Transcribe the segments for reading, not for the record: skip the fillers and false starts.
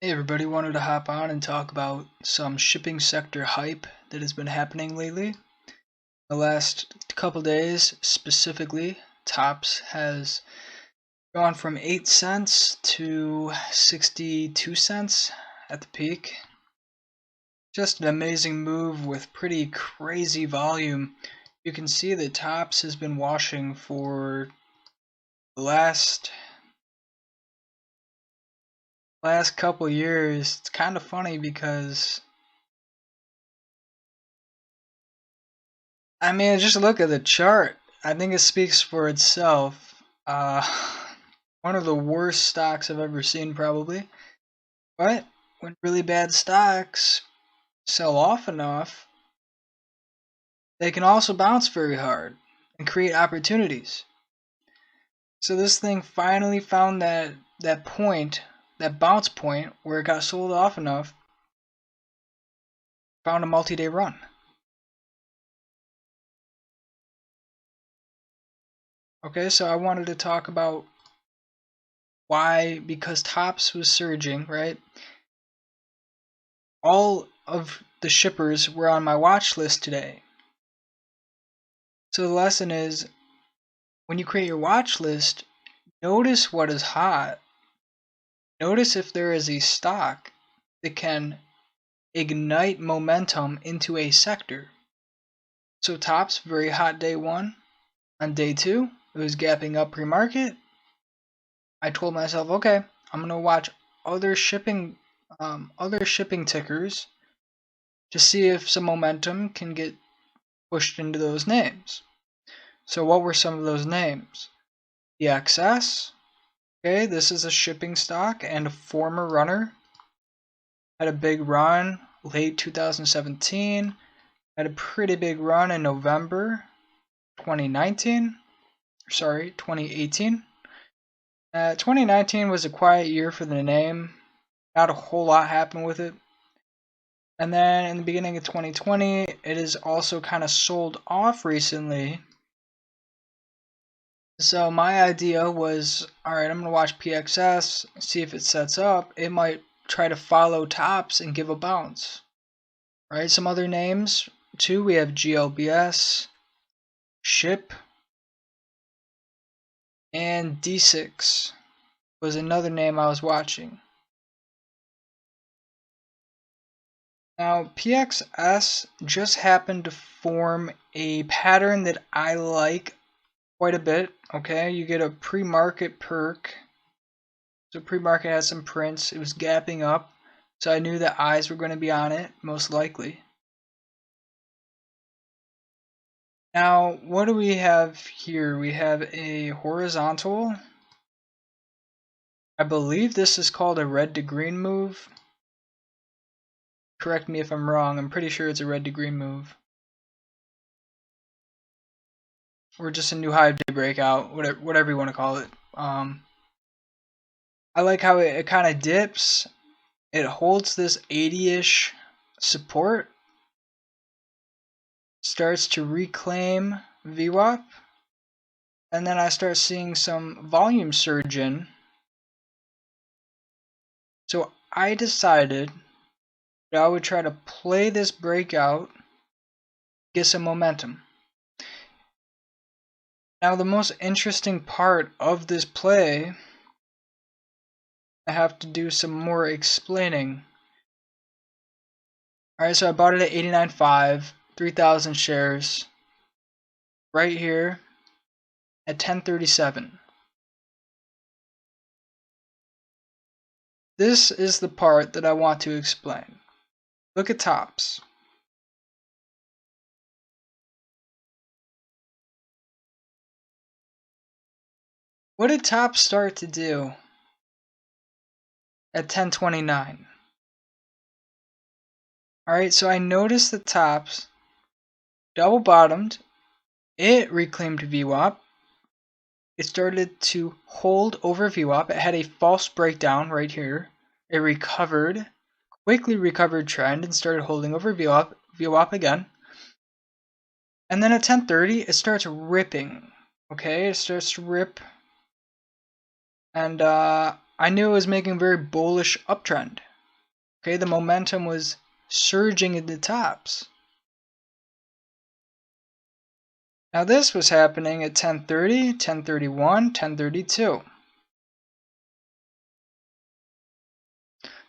Hey everybody, wanted to hop on and talk about some shipping sector hype that has been happening lately. The last couple days, specifically, Tops has gone from 8 cents to 62 cents at the peak. Just an amazing move with pretty crazy volume. You can see that Tops has been washing for the last couple years. It's kind of funny because just look at the chart. I think it speaks for itself. One of the worst stocks I've ever seen, probably. But when really bad stocks sell off enough, they can also bounce very hard and create opportunities. So this thing finally found that point, that bounce point, where it got sold off enough, found a multi-day run. Okay, so I wanted to talk about why, because Tops was surging, right? All of the shippers were on my watch list today. So the lesson is, when you create your watch list, notice what is hot. Notice if there is a stock that can ignite momentum into a sector. So Tops, very hot day one. On day two, it was gapping up pre-market. I told myself, okay, I'm gonna watch other shipping tickers to see if some momentum can get pushed into those names. So what were some of those names? PXS, okay, this is a shipping stock and a former runner. Had a big run late 2017. Had a pretty big run in November 2019. Sorry, 2018. 2019 was a quiet year for the name. Not a whole lot happened with it. And then in the beginning of 2020, it is also kind of sold off recently. So my idea was, alright, I'm going to watch PXS, see if it sets up. It might try to follow Tops and give a bounce. Right, some other names too. We have GLBS, SHIP, and D6 was another name I was watching. Now, PXS just happened to form a pattern that I like quite a bit. Okay, you get a pre-market perk. So pre-market has some prints. It was gapping up, so I knew that eyes were going to be on it, most likely. Now, what do we have here? We have a horizontal. I believe this is called a red to green move. Correct me if I'm wrong. I'm pretty sure it's a red to green move. Or just a new high day breakout, whatever you want to call it. I like how it kind of dips. It holds this 80-ish support. Starts to reclaim VWAP. And then I start seeing some volume surge in. So I decided that I would try to play this breakout, get some momentum. Now the most interesting part of this play, I have to do some more explaining. Alright, so I bought it at 89.5, 3,000 shares, right here at 1037. This is the part that I want to explain. Look at Tops. What did Tops start to do at 1029? Alright, so I noticed the Tops double bottomed. It reclaimed VWAP. It started to hold over VWAP. It had a false breakdown right here. It recovered, quickly recovered trend and started holding over VWAP again. And then at 1030, it starts ripping. Okay, it starts to rip. And I knew it was making a very bullish uptrend. Okay, the momentum was surging in the tops. Now this was happening at 10:30, 10:31, 10:32.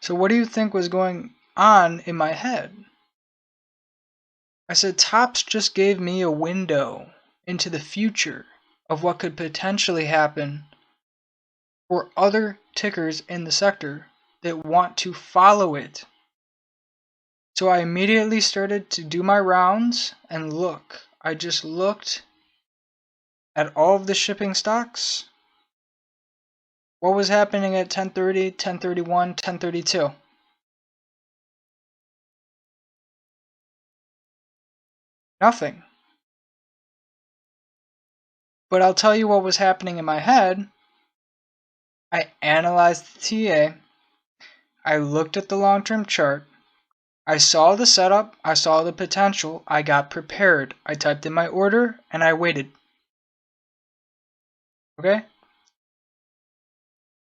So what do you think was going on in my head? I said tops just gave me a window into the future of what could potentially happen for other tickers in the sector that want to follow it. So I immediately started to do my rounds and look. I just looked at all of the shipping stocks. What was happening at 10:30, 10:31, 10:32? Nothing. But I'll tell you what was happening in my head. I analyzed the TA. I looked at the long-term chart. I saw the setup. I saw the potential. I got prepared. I typed in my order and I waited. Okay?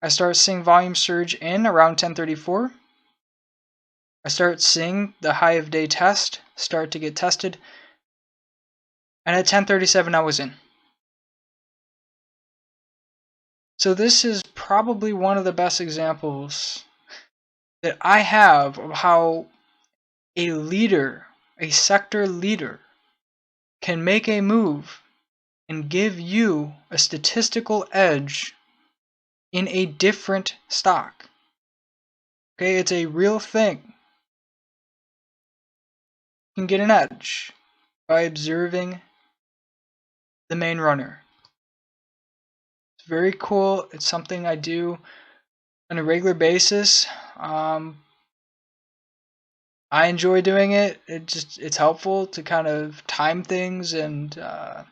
I start seeing volume surge in around 10:34. I start seeing the high of day test start to get tested. And at 10:37 I was in. So this is probably one of the best examples that I have of how a leader, a sector leader, can make a move and give you a statistical edge in a different stock. Okay, it's a real thing. You can get an edge by observing the main runner. It's very cool. It's something I do on a regular basis. I enjoy doing it. It's helpful to kind of time things, and yeah,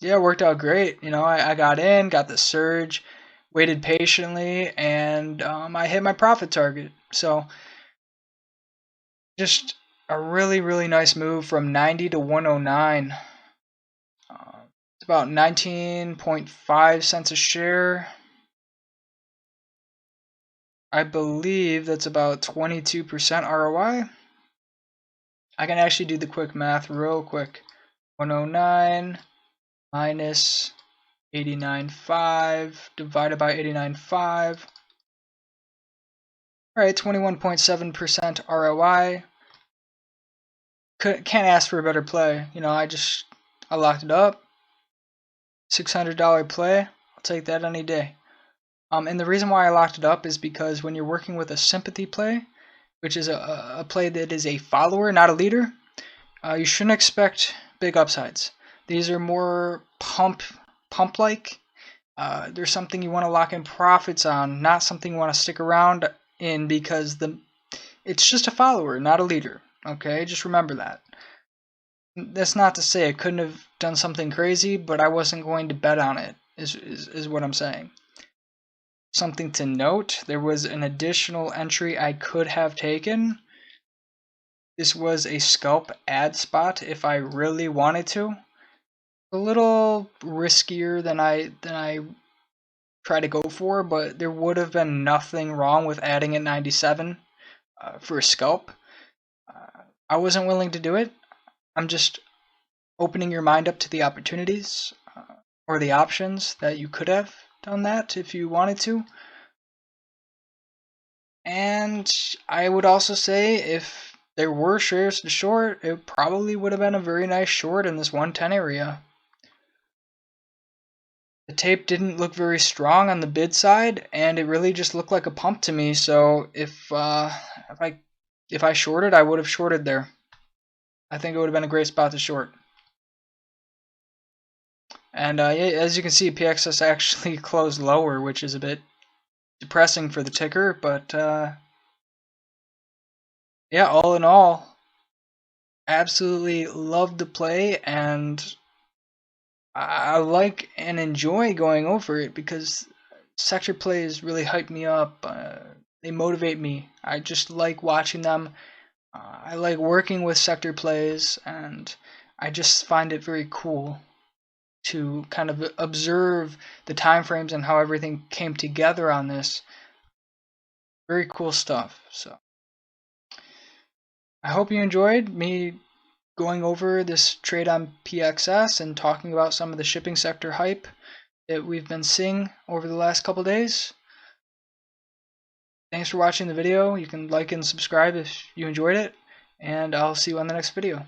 it worked out great. You know, I got in, got the surge, waited patiently, and I hit my profit target. So just a really, really nice move from 90 to 109. It's about 19.5 cents a share. I believe that's about 22% ROI. I can actually do the quick math real quick. 109 minus 89.5 divided by 89.5. Alright, 21.7% ROI. Can't ask for a better play. You know, I locked it up. $600 play. I'll take that any day. And the reason why I locked it up is because when you're working with a sympathy play, which is a play that is a follower, not a leader, you shouldn't expect big upsides. These are more pump-like. There's something you want to lock in profits on, not something you want to stick around in because it's just a follower, not a leader. Okay, just remember that. That's not to say I couldn't have done something crazy, but I wasn't going to bet on it, is what I'm saying. Something to note, there was an additional entry I could have taken. This was a scalp ad spot if I really wanted to. A little riskier than I try to go for, but there would have been nothing wrong with adding at 97 for a scalp. I wasn't willing to do it. I'm just opening your mind up to the opportunities or the options that you could have done that if you wanted to. And I would also say if there were shares to short, it probably would have been a very nice short in this 110 area. The tape didn't look very strong on the bid side, and it really just looked like a pump to me. So if I shorted, I would have shorted there. I think it would have been a great spot to short. And yeah, as you can see, PXS actually closed lower, which is a bit depressing for the ticker. But yeah, all in all, absolutely loved the play, and I like and enjoy going over it because sector plays really hype me up. They motivate me. I just like watching them. I like working with sector plays, and I just find it very cool to kind of observe the time frames and how everything came together on this. Very cool stuff. So I hope you enjoyed me going over this trade on PXS and talking about some of the shipping sector hype that we've been seeing over the last couple days. Thanks for watching the video. You can like and subscribe if you enjoyed it, and I'll see you on the next video.